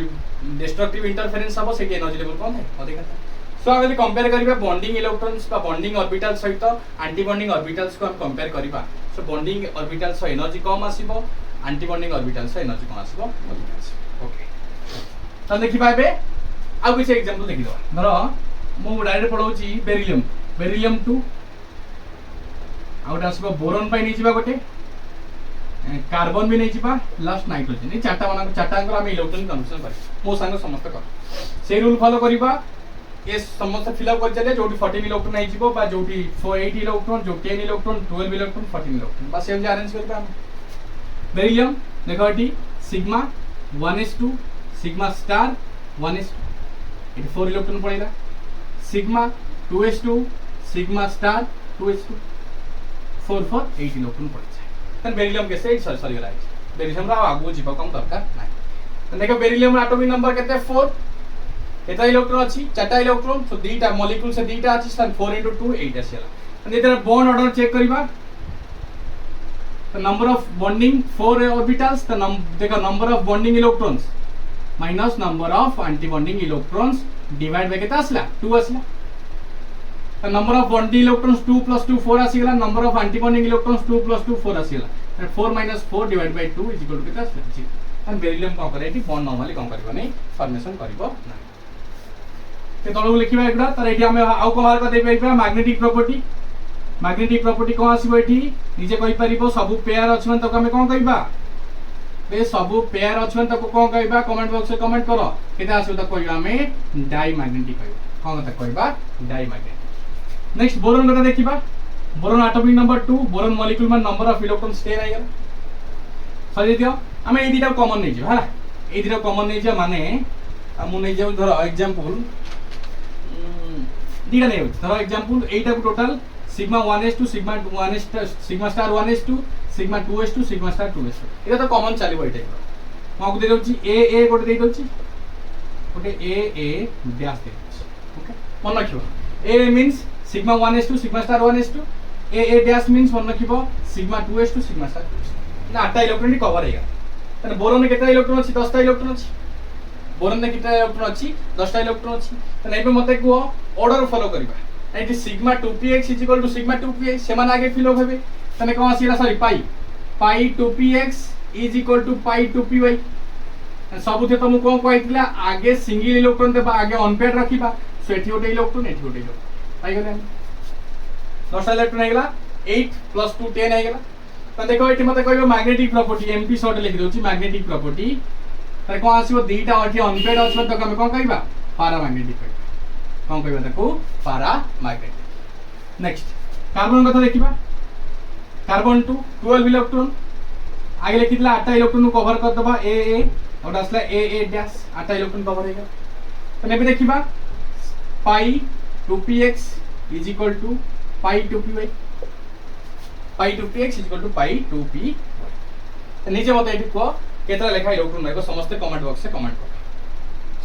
डिस्ट्रक्टिव इंटरफेरेंस हम से एनर्जी लेवल कम थाए अधिक थाए सो आम कंपेयर करिबा बॉन्डिंग इलेक्ट्रॉन्स बा बॉन्डिंग ऑर्बिटल सहित एंटी बॉन्डिंग ऑर्बिटल्स को हम कंपेयर करिबा सो बॉन्डिंग ऑर्बिटल्स एनर्जी कम आसीबो एंटी बॉन्डिंग ऑर्बिटल्स एनर्जी कम आसीबो अधिक आसीबो ओके तो देखिबा एबे आ किछ एग्जांपल देखि दवा धरो मु डायरेक्ट पढौची बेरिलियम बेरिलियम 2 आउट आसीबो बोरॉन पय नै जिबा गोटे कार्बन भी नहीं जीवा लास्ट नाइट्रोजन ये चारटा मान चारटा हम इलेक्ट्रॉन कन्फर्मेशन कर मो सांग समस्त कर से रूल फॉलो करबा ये समस्त फिलअप कर चले जोटी 14 इलेक्ट्रॉन नहीं जीवो बा जोटी 8 इलेक्ट्रॉन जो 10 इलेक्ट्रॉन 12 इलेक्ट्रॉन 14 इलेक्ट्रॉन बस एम अरेंज करबा हम बेरिलियम देखो एटी sigma 1s2 sigma star 1s2 एटी 4 इलेक्ट्रॉन पड़ेगा sigma 2s2 sigma star 2s2 4 4 8 electron पड़े तन बेरिलियम के से सॉरी गला बेरिलियम रा आगु जीवा कम दरकार नाही तन देखो बेरिलियम एटॉमिक नंबर केते 4 केता इलेक्ट्रॉन अछि चारटा इलेक्ट्रॉन तो दीटा मॉलिक्यूल से दीटा अछि तन 4 * 2 8 आसीला तन इधर बॉन्ड ऑर्डर चेक करिबा तो नंबर ऑफ बॉन्डिंग 4 ऑर्बिटल्स तो देखो number of bonding electrons minus number of anti bonding electrons divide by केता आसला 2 आसला तो नंबर ऑफ बॉन्डिंग इलेक्ट्रॉन्स 2 + 2 4 आसीगला number of anti bonding electrons 2 + 2 4 आसीगला 4 - 4 divide by 2 is equal to केता आसला तन बेरिलियम को करे बॉन्ड नॉर्मली कम करबो नै फॉर्मेशन करबो नै ते तळो लिखिबा एकडा तर एठी हम आउ को मार्क दे पाइबा मैग्नेटिक प्रॉपर्टी कोन आसीबो एठी निजे कहि परिबो सब पेयर अछन त हमें कोन कहिबा बे सब पेयर अछन त कोन कहिबा कमेंट बॉक्स में कमेंट करो केता आसीबो त कहिबा हमें डायमैग्नेटिक कहिबा कोन त कहिबा डायमैग्नेटिक नेक्स्ट बोरॉन कथा देखिबा boron atomic number 2 boron molecule में नंबर ऑफ इलेक्ट्रॉन्स 10 आइगला सही दियो हमें ए दिटा कॉमन नै जे हला ए दिटा कॉमन नै जे माने हम नै जे धरो एग्जांपल दिगा नै धरो एग्जांपल एटा को total sigma 1s2 sigma 1s sigma star 1s2 sigma 2s2 sigma star 2s2 एटा तो कॉमन चलिबो ए टाइप मो को दे दोची ए गोटे दे दोची गोटे ए डैश दे दोची ओके मन रखियो A means sigma 1s2 sigma star 1s2 A dash means मन रखिबो sigma 2s2 sigma star 2s2 ना 8 इलेक्ट्रॉन कवर हेगा तने बोरॉन में केता इलेक्ट्रॉन अछि 10 टा इलेक्ट्रॉन अछि बोरॉन में केता इलेक्ट्रॉन अछि 10 टा इलेक्ट्रॉन अछि तने एबे मते को ऑर्डर फॉलो करबा एटी sigma 2px equal to sigma 2px समान आगे फिल होबे तने कोन आसीला sorry pi 2px is equal to pi 2py सब थे तुम कोन कहइतला आगे सिंगल इलेक्ट्रॉन देबा आगे अनपेयर्ड रखिबा सो एठी ओटे इलेक्ट्रॉन एठी ओटे इलेक्ट्रॉन पाई गेले 10 इलेक्ट्रॉन आइगला 8 + 2 10 आइगला त देखो एठी मते कहबो मैग्नेटिक प्रॉपर्टी एमपी शॉर्ट लिख दोची मैग्नेटिक प्रॉपर्टी त कोन आसीबो दीटा एठी अनपेयर्ड अछि त हम कोन कहबा पैरामैग्नेटिक कौन कहबा ताको पैरामैग्नेटिक नेक्स्ट कार्बन कथा देखिबा कार्बन 2 12 इलेक्ट्रॉन आगे लिखितला 8 इलेक्ट्रॉन को कवर कर दबा ए और असला ए डैश 8 इलेक्ट्रॉन कवर हेगा तने भी देखिबा pi 2px is equal to pi 2py pi 2px is equal to pi 2py नीचे मते एठी को केतरा लेखा इलेक्ट्रॉन रहबो समस्त कमेंट बॉक्स से कमेंट करो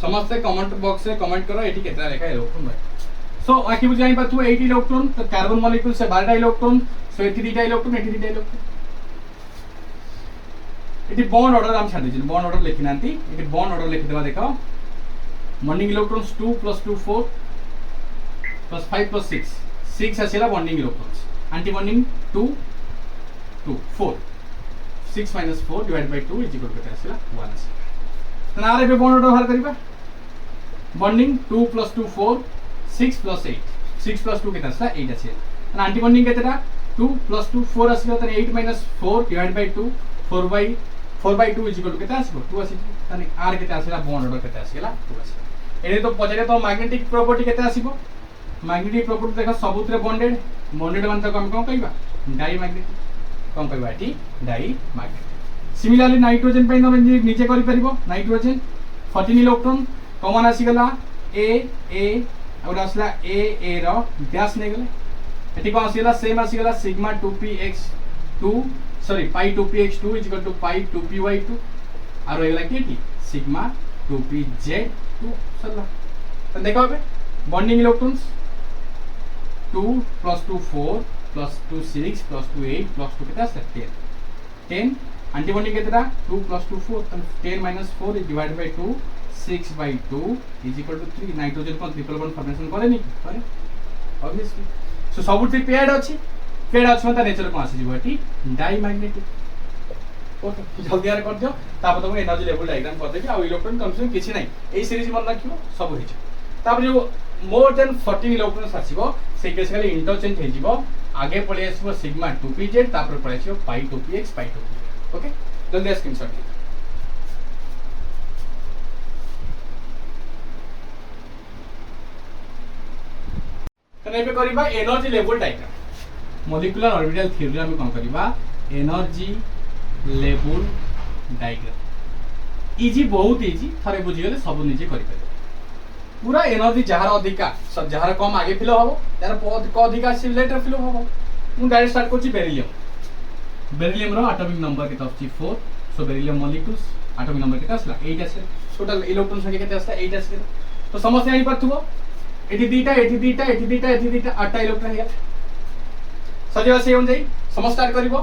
समस्त कमेंट बॉक्स से कमेंट करो एठी केतरा लेखा इलेक्ट्रॉन रहबो सो आकी बुझाई पा तू 8 इलेक्ट्रॉन तो कार्बन मॉलिक्यूल से 12 इलेक्ट्रॉन सो एठी दीटा इलेक्ट्रॉन एठी दीटा इलेक्ट्रॉन एठी बॉन्ड ऑर्डर हम छाडी छिन बॉन्ड ऑर्डर लिखि नांती एठी बॉन्ड ऑर्डर लिखि देबा देखो बॉन्डिंग इलेक्ट्रॉन्स 2 + 2 4 + 5 + 6 6 आसीला bonding electrons anti bonding 2 2 4 6 - 4 divide by 2 is equal to आसीला 1 आसीला तनारे पे बॉन्ड ऑर्डर बाहर करिबा बॉन्डिंग 2 + 2 4 6 + 8 6 + 2 केता आसीला 8 आसीला एंटी बॉन्डिंग केतेटा 2 + 2 4 आसीला तने 8 - 4 divide by 2 4 by 2 is equal to केता आसीबो 2 आसीबो तने आर केता आसीला बॉन्ड ऑर्डर केता आसीला 2 आसीला एने तो पछरे तो मैग्नेटिक प्रॉपर्टी केता आसीबो मैग्नेटिक प्रॉपर्टी देखा सबुतरे बॉन्डेड मान तक हम कोन कहबा डायमैग्नेटिक कोन कहबा एठी डायमैग्नेटिक सिमिलरली नाइट्रोजन पे नीचे करि परिबो नाइट्रोजन 14 इलेक्ट्रॉन कॉमन आसी गला ए और आसला ए रो डैश नै गले एटी कौन आसीगला सेम आसीगला sigma 2px2 sorry pi 2px2 is equal to pi 2py2 और होगला केटी सिग्मा 2pz2 सरला तो देखो अबे बॉन्डिंग इलेक्ट्रॉन्स 2 + 2 4 + 2 6 + 2 8 + 2 कितना 10 एंटीबॉडी कितना 2 + 2 4 तो 10 - 4 is divided by 2 6/2 is equal to 3 nitrogen को ट्रिपल बॉन्ड फॉर्मेशन करे नहीं करे ऑब्वियसली सो सबुठी पेयर्ड अछि मतलब नेचर को आसी जीवटी डायमैग्नेटिक ओके जल्दी यार कर दियो तापर तुम एनर्जी लेवल डायग्राम कर देबी आ इलेक्ट्रॉन कन्फ्यूजन किछि नै एई सीरीज मन रखियो सब होई छै तापर जो मोर देन 14 इलेक्ट्रॉन्स आसीबो से बेसिकली इंटरचेंज हे जीवो आगे पळे आसीबो सिग्मा 2pz तापर पळे आसीबो पाई 2px पाई 2p ओके जल्दी स्क्रीनशॉट ले तने पे करबा energy level diagram molecular orbital theory में कोन करबा एनर्जी लेवल डायग्राम इजी बहुत इजी थरे बुझी गेले सब निजे करि पारे पूरा एनर्जी जहार अधिका सब जहार कम आगे फिल हबो यार बहुत क अधिका से लेटर फिल हबो मु डायरेक्ट स्टार्ट करछि बेरिलियम रो एटॉमिक नंबर केता अछि 4 सो बेरिलियम मॉलिक्यूल्स एटॉमिक नंबर केता असला 8 आसे टोटल इलेक्ट्रॉन संख्या केता असला 8 आसे तो समस्त जानि परथुबो एटी दीटा आठटा इलेक्ट्रॉन है सजेवा से होन जाई समस्त स्टार्ट करिवो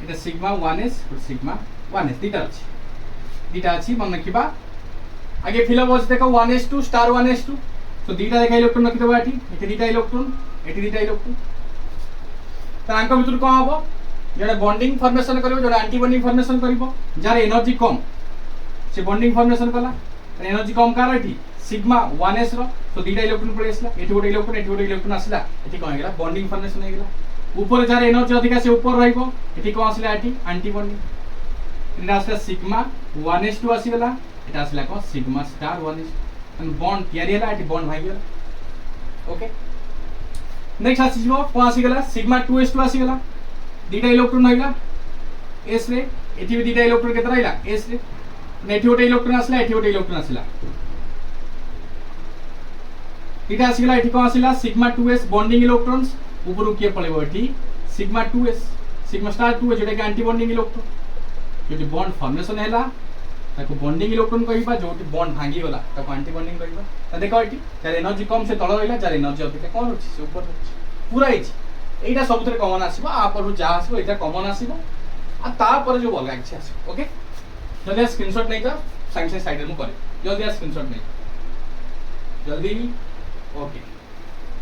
एटा सिग्मा 1s और सिग्मा 1s दीटा अछि मन रखिबा आगे फिल बस देखो 1s2 स्टार 1s2 तो दीटा देखा इलेक्ट्रॉन रखि देबा एटी दीटा इलेक्ट्रॉन तांक भितर कोन हबो जडे बॉन्डिंग फॉर्मेशन करिवो जडे एंटी बॉन्डिंग फॉर्मेशन करिवो जार एनर्जी कम से बॉन्डिंग फॉर्मेशन कला एनर्जी कम कार एठी सिग्मा 1s रो तो दीटा इलेक्ट्रॉन पळे आसला एठी गोटे इलेक्ट्रॉन आसला एठी कोन हेगला बॉन्डिंग फॉर्मेशन हेगला ऊपर जार एनर्जी अधिका से ऊपर रहइबो एठी कोन आसला एठी एंटी बॉन्डिंग एटा आसला सिग्मा 1s2 आसीगला एटा आसला कोन sigma star 1s and bond तयारी हला एठी बॉन्ड भाई गेला ओके नेक्स्ट आसीबो कोन आसीगला सिग्मा 2s2 आसीगला दीटा इलेक्ट्रॉन होइला s रे एठी भी दीटा इलेक्ट्रॉन केतना रहिला s रे एठी गोटे इलेक्ट्रॉन आसला एठी गोटे इलेक्ट्रॉन आसला इटा आसीगला एठी कोन आसीला सिग्मा 2s बॉन्डिंग इलेक्ट्रॉन्स ऊपर के पळेबो एठी सिग्मा 2s सिग्मा स्टार 2 जेटा के anti bonding electron jetty bond formation हैला ताको बॉन्डिंग इलेक्ट्रॉन कहिबा जोटी बॉन्ड भांगी गला ताको एंटी बॉन्डिंग कहिबा त देखो एठी जार एनर्जी कम से तळ रहला जार एनर्जी अधिक कोन होछि से ऊपर होछि पूरा इछि एटा सबथरे कॉमन आसीबो आ पर जा आसीबो एटा कॉमन आसीबो आ ता पर जो अलगा किछि आसीबो ओके जल्दी स्क्रीनशॉट नहीं था साइंस साइड में करे जल्दी स्क्रीनशॉट नहीं जल्दी ओके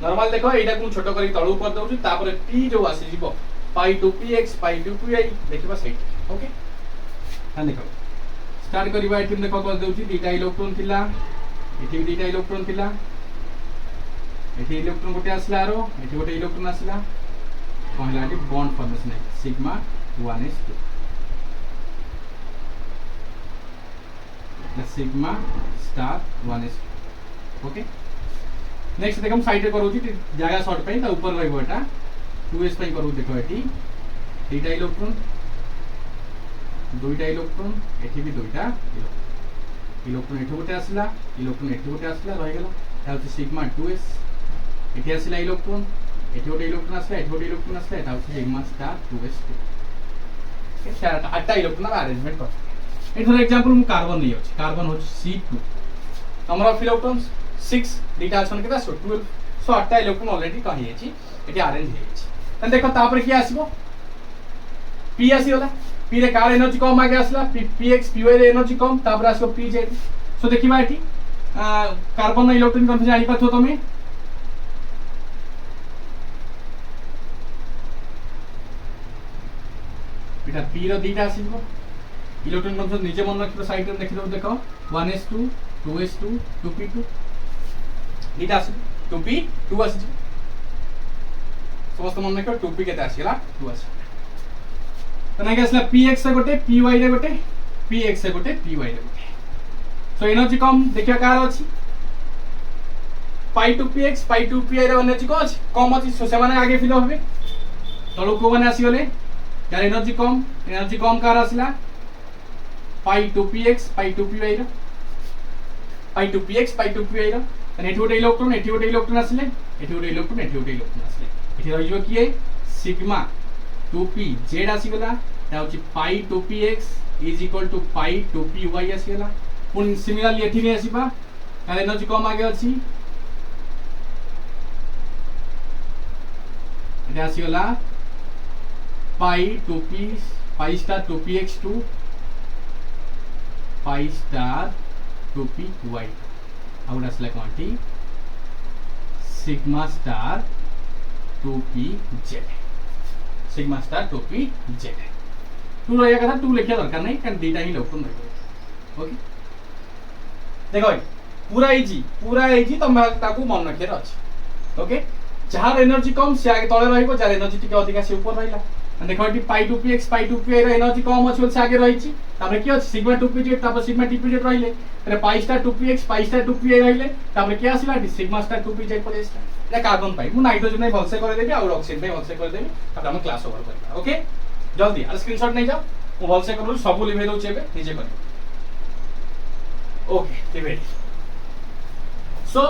नॉर्मल देखो एटा को छोटो करी तळु कर दउछु तापर p जो आसी जीवो पाई 2px पाई 2py देखिबा साइड ओके हां देखो स्टार्ट करिबा एटी देखो कर दउछु दीटा इलेक्ट्रॉन थिला एटी भी दीटा इलेक्ट्रॉन थिला एटी इलेक्ट्रॉन गोटे आसला आरो एटी गोटे इलेक्ट्रॉन आसला कहला एटी बॉन्ड फॉर्मेशन है sigma 1s2 sigma star 1s okay next देखम साइड रे करूची जगह शॉर्ट पे ता ऊपर रहबो एटा 2s पे करू देखो एटी दीटा इलेक्ट्रॉन दुईटा इलेक्ट्रॉन एठी भी दुईटा इलेक्ट्रॉन एठी गोटे आसला इलेक्ट्रॉन एठी गोटे आसला रहि गेला ता होची सिग्मा 2s एठी आसला इलेक्ट्रॉन एठी गोटे इलेक्ट्रॉन आसला एठी गोटे इलेक्ट्रॉन आसला एटा होची सिग्मा स्टार 2s2 ओके चार आठटा इलेक्ट्रॉन अरेंजमेंट कर एथर एग्जांपल मु कार्बन नहीं अछि कार्बन हो C2 नंबर ऑफ इलेक्ट्रॉन्स 6 डीटा अछन केता 12 सो 8टा इलेक्ट्रॉन ऑलरेडी कहि अछि एटी अरेंज हे अछि त देखो तापर की आसीबो p आसी होला p रे कार एनर्जी कम आगे आसला px py रे एनर्जी कम तापर आसो pz सो देखिबा एटी कार्बन इलेक्ट्रॉन कन्फ्यूजन आनी पाथो तमे एटा p रो दीटा आसीबो इलेक्ट्रॉन कन्फ्यूजन नीचे मन रखिबो साइड में देखि दो देखो 1s2 2s2 2p2 दीटा आसी 2p2 आसी समस्त मन रखिबो 2p केते आसीला 2 आसी तने के आसला px से गोटे py रे गोटे px से गोटे py रे गोटे सो एनर्जी कम देखियो कार अछि पाई 2px पाई 2py रे एनर्जी को अछि कम अछि सो से माने आगे फिल होबे तळो को माने आसी गले यार एनर्जी कम कार आसला पाई 2px पाई 2py रो पाई 2px पाई 2py रो তাহলে এটি গোটে ইলেক্ট্রন আসলে এটি গোটে ইলেক্ট্রন আসলে এটি রহিଯିବ কিଏ সিগমা 2p z আসিগলা তা হচ্ছে pi 2px is equal to pi 2py আসিগলা পুଣି সিমিলারলি এটি নিয়ে আসিবা তাহলে এনার্জি কম আগে আছে এটা আসিগলা পাই 2p পাই স্টার 2px2 पाई स्टार 2py ଆଉ ଗୋଟେ ଆସିଲା କଣଟି sigma star 2pz sigma star 2pz 2 ରହିବା କଥା 2 ଲେଖିବା ଦରକାର ନାହିଁ କାରଣ ଦିଟା ହିଁ ଇଲେକ୍ଟ୍ରନ୍ ରହିବ ଓକେ ଦେଖ ପୁରା ଇଜି ତମେ ତାକୁ ମନେ ରଖିବାର ଅଛି ଓକେ ଯାହାର ଏନର୍ଜି କମ ସେ ଆगे ତଳେ ରହିବ ଯାହାର ଏନର୍ଜି ଟିକେ ଅଧିକା ସେ ଉପରେ ରହିଲା देखो ये पाई 2px पाई 2py रो एनर्जी कम अछि से आगे रहिछि तापर की अछि सिग्मा 2pz तापर सिग्मा tpz रहिले तरे पाई स्टार 2px पाई स्टार 2py रहिले तापर की आसिला सिग्मा स्टार 2pz पड़े आसिला या कार्बन पाई मु नाइट्रोजन नै भलसे करे देबी और ऑक्सीजन नै भलसे करे देबी तापर हम क्लास ओवर करबा ओके जल्दी आ स्क्रीनशॉट नै जाओ मु भलसे करलु सब लिखे दउ छेबे निजे कर ओके टिबे सो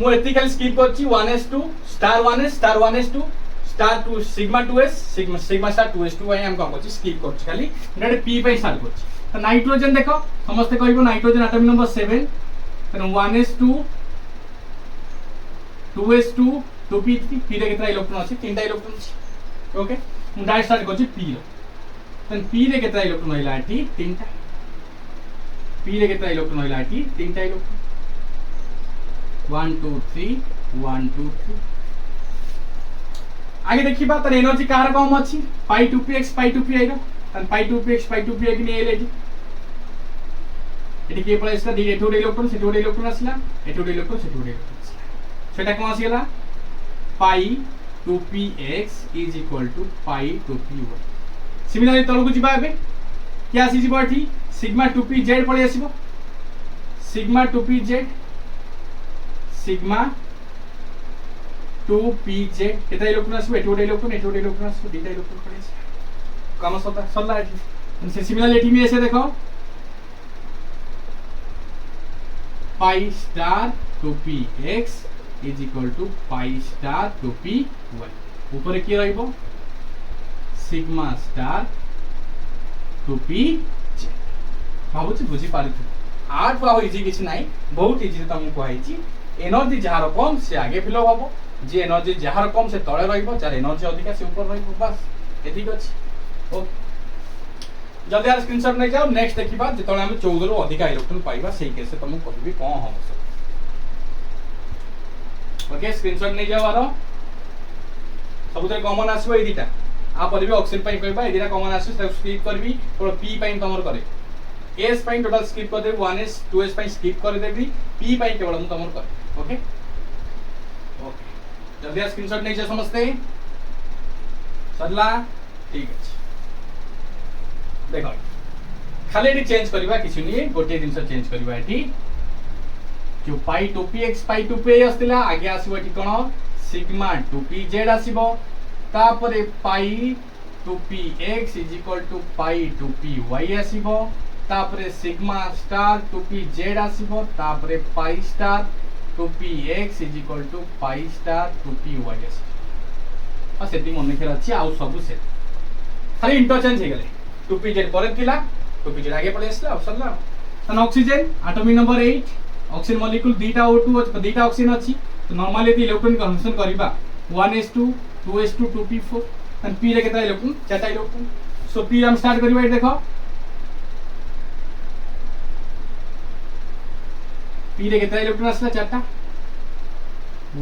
मु एथिकल स्किप करछि 1s2 star 1s star 1s2 star 2 sigma 2s sigma star 2s2 वाई हम कम करछि स्किप करछि खाली डायरेक्ट p पे स्टार्ट करछि तो नाइट्रोजन देखो समस्त कहबो nitrogen atomic number 7 then 1s2 2s2 2p3 p रे केतना इलेक्ट्रॉन अछि तीनटा इलेक्ट्रॉन अछि ओके हम डायरेक्ट स्टार्ट करछि p रो then p रे केतना इलेक्ट्रॉन होइला एटी तीनटा p रे केतना इलेक्ट्रॉन होइला एटी तीनटा इलेक्ट्रॉन 1 2 3 1 2 3 आगे देखिबा तर एनर्जी कार कम अछि पाई 2px pi 2py row and pi 2px pi 2py कि नेले एटी के पळे इसला दी एठोडे इलेक्ट्रॉन सेठोडे इलेक्ट्रॉन असला एठोडे इलेक्ट्रॉन सेठोडे इलेक्ट्रॉन असला सेटा कोन आसीला pi 2px is equal to pi 2py similarly तळकु जिबा एबे क्या आसी जिबा एठी सिग्मा 2pz पळे आसीबो सिग्मा 2pz सिग्मा 2pz केटा इलेक्ट्रॉन आसबो एठोडे इलेक्ट्रॉन आसबो दीटा इलेक्ट्रॉन पड़े काम सल्ला एठी से सिमिलरली एठी में ऐसे देखो pi star 2px is equal to pi star 2py ऊपर की रहइबो सिग्मा स्टार 2pz भाबुची बुझी पारिथु आठ बाबू इजी किछि नाही बहुत इजी तुमको कहैछि एनर्जी जहार कम से आगे फिल हबो जे एनर्जी जहार कम से तळे रहइबो जार एनर्जी अधिका से ऊपर रहइबो बस एथिक अछि ओके जल्दी यार स्क्रीनशॉट नै जाओ नेक्स्ट देखिबा जेतळे हम 14 रो अधिका इलेक्ट्रॉन पाइबा सेही केस से तुमको कहबी कोन हबो ओके स्क्रीनशॉट नै जाओ आरो सबुते कॉमन आसबो ए दिटा आ पर भी ऑक्सीजन पाई कहबा ए दिटा कॉमन आसबो सब स्किप करबी और p पाई तमर करे s पाई टोटल स्किप कर देबी 1s 2s पाई स्किप कर देबी p पाई केवल हम तमर करे ओके ओके जल्दी स्क्रीनशॉट नहीं जा समझते सरला ठीक है देखो खाली एटी चेंज करबा किछु नहीं गोटे दिन से चेंज करबा एटी जो पाई 2px पाई 2py आस्तिला आगे आसीबो एटी कोन सिग्मा 2pz आसीबो तापरे pi 2px is equal to pi 2py आसीबो तापरे सिग्मा स्टार 2pz आसीबो तापरे pi star 2px is equal to pi star 2py आसीबो आ सेति मन खेला अछि आ सब से खाली इंटरचेंज हे गेले 2pz परे थिला 2pz आगे पळे आसला सरला तन oxygen atomic number 8 oxygen molecule दीटा O2 दीटा ऑक्सीजन अछि तो नॉर्मली यदि इलेक्ट्रॉन कन्वर्जन करबा 1s2 2s2 2p4 and p रे केता इलेक्ट्रॉन चारटा इलेक्ट्रॉन सो p हम स्टार्ट करबा ए देखो p रे केता इलेक्ट्रॉन आसला चारटा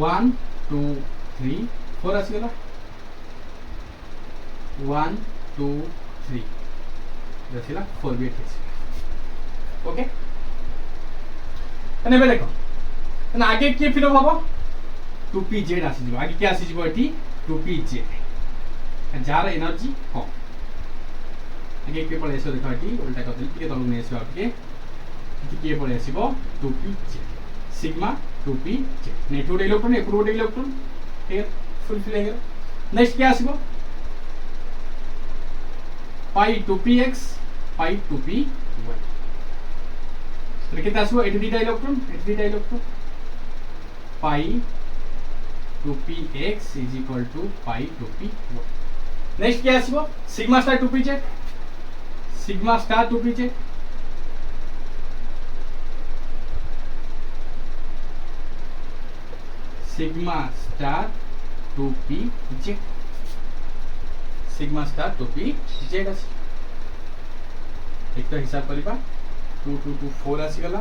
1 2 3 4 आसी गेला 1 2 3 जथिला 4 भी ठीक ओके तने बे देखो तने आगे के फिर हबो 2pz आसी जिवो आगे के आसी जिवो एठी 2pz जार एनर्जी कम आगे के पळे एसो देखो एठी उल्टा कर देली के तलु ने एसो आगे के पळे आसीबो 2pz sigma 2pz network electron एप्रोड इलेक्ट्रॉन here फुलफिल हे नेक्स्ट के आसीबो पाई 2px पाई 2py तो कितना आसीबो 8 दीटा electron pi 2px is equal to pi 2py। Next क्या आसीबो sigma star 2pz, sigma star 2pz sigma star 2pz, sigma star 2pz अछि। एक तो हिसाब करिबा 2 2 2 4 आसी गला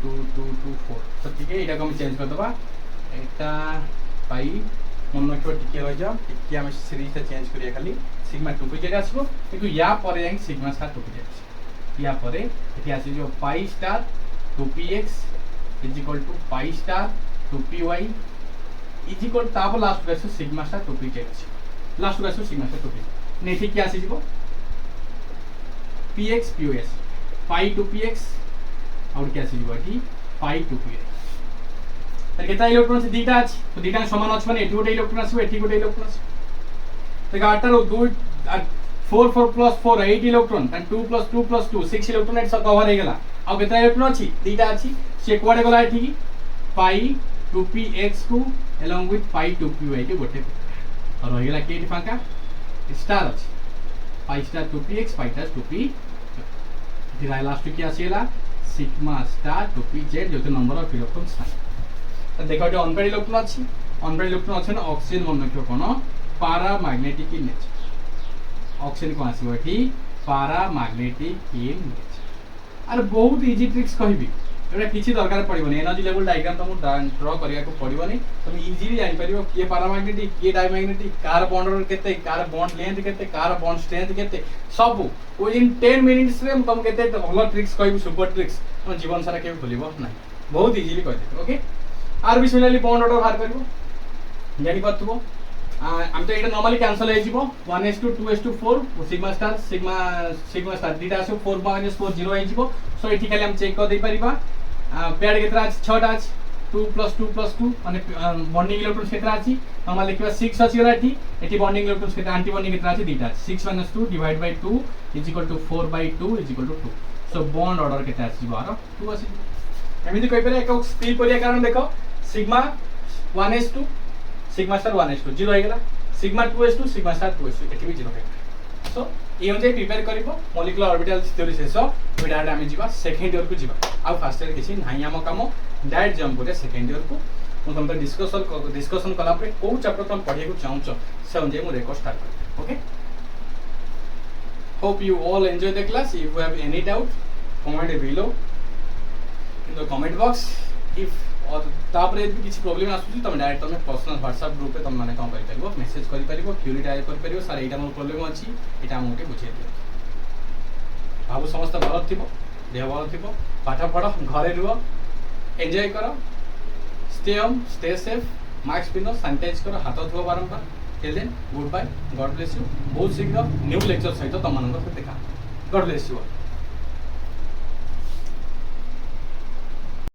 2 2 2 4 तो ठीक है एटा को हम चेंज कर दबा एटा पाई मन रखिबो टिके रह जाओ टिके हम सीरीज ता चेंज करिया खाली सिग्मा 2pz आसीबो किंतु या परे जाई सिग्मा स्टार 2pz या परे एठी आसी जो pi star 2px is equal to pi star 2py is इक्वल तापर लास्ट को सिग्मा स्टार 2pz लास्ट को सिग्मा स्टार 2pz नेठी क्या आसी जीवो px pos पाई 2px और क्या आसी जीवो एठी पाई 2py तर केता इलेक्ट्रॉन से दीटा अछि तो दीटा समान अछि माने एठी गोटे इलेक्ट्रॉन आसी एठी गोटे इलेक्ट्रॉन आसी तो 8 रो 2 4 4 plus 4 8 electron and 2 plus 2 plus 2 6 electron एट कवर हे गेला अब केता इलेक्ट्रॉन अछि दीटा अछि से कोडे गला एठी पाई 2px को along with पाई 2py के गोटे और हो गेला केटी फांका स्टार अछि पाई star 2px pi star 2p फिर लास्ट की आसीला सिग्मा स्टार 2pz जो नंबर ऑफ इलेक्ट्रॉन्स तो देखो जो अनपेड इलेक्ट्रॉन अछि अनपेड इलेक्ट्रॉन अछि ना ऑक्सीजन मन रखियो कोन पैरामैग्नेटिक इन नेचर ऑक्सीजन को आसीबो एठी पैरामैग्नेटिक इन नेचर अरे बहुत इजी ट्रिक्स कहबी एटा किछि दरकार पड़िबनी एनर्जी लेवल डायग्राम तुम ड्रा करिया को पड़िबनी तुम इजीली जानि परिबो के पैरामैग्नेटिक के डायमैग्नेटिक कार बॉन्ड केते कार बॉन्ड लेंथ केते कार बॉन्ड स्ट्रेंथ केते सब विद इन 10 मिनिट्स रे तुम केते भलो ट्रिक्स कहबी सुपर ट्रिक्स तुम जीवन सारा के भूलिबो नै बहुत इजीली कह दे ओके आर भी सिमिलरली बॉन्ड ऑर्डर बाहर करिबो जानि पतबो हम तो एटा नॉर्मली कैंसिल हो जिवो 1s2 2s2 4 सिग्मा स्टार दीटा आसो 4 - 4 0 हो जिवो सो एठी खाली हम चेक कर दे परिबा पेड केतरा अछि 6 टा अछि 2 + 2 + 2 माने बॉन्डिंग इलेक्ट्रॉन्स केतरा अछि हम लिखबा 6 अछि गला एठी बॉन्डिंग इलेक्ट्रॉन्स केतरा एंटी बॉन्डिंग केतरा अछि दीटा 6 - 2 divide by 2 = 4/2 = 2 so bond order केतरा अछि बारो 2 अछि एमिति कहि परे एक स्क्रीन परिया कारण देखो sigma 1s2 sigma star 1s2 0 हो गेला sigma 2s2 sigma star 2s2 एठी भी 0 हो सो ए अनुसार प्रिपेयर करिवो मॉलिक्यूलर ऑर्बिटल थ्योरी शेष डायरेक्ट आम जीवा सेकेंड ईयर को जीवा आ फर्स्ट ईयर किसी ना आम कम डायरेक्ट जंप करिया सेकेंड ईयर को मु तुम डिस्कशन कला परे को चैप्टर तुम पढ़िया को चाहूछ से अनुसार मु रेकॉर्ड स्टार्ट कर okay hope you all enjoy the class if you have any doubt comment below in the comment box if और तापरे भी किसी प्रॉब्लम आसुची तुम डायरेक्ट तुम पर्सनल व्हाट्सएप ग्रुप पे तुम माने काम करि परिबो मेसेज करि परिबो क्यूरी डायल करि परिबो सर एटा मोर प्रॉब्लम अछि एटा मोटे बुझे दियो भाबु समस्त भलो थिबो देह भलो थिबो पाठ पढ घरे रुह एन्जॉय करो stay home stay safe mask पिनो सैनिटाइज करो हाथ धुओ बारंबार till then goodbye God bless you बहुत शीघ्र न्यू लेक्चर सहित तुम मानकर देखा गॉड ब्लेस यू।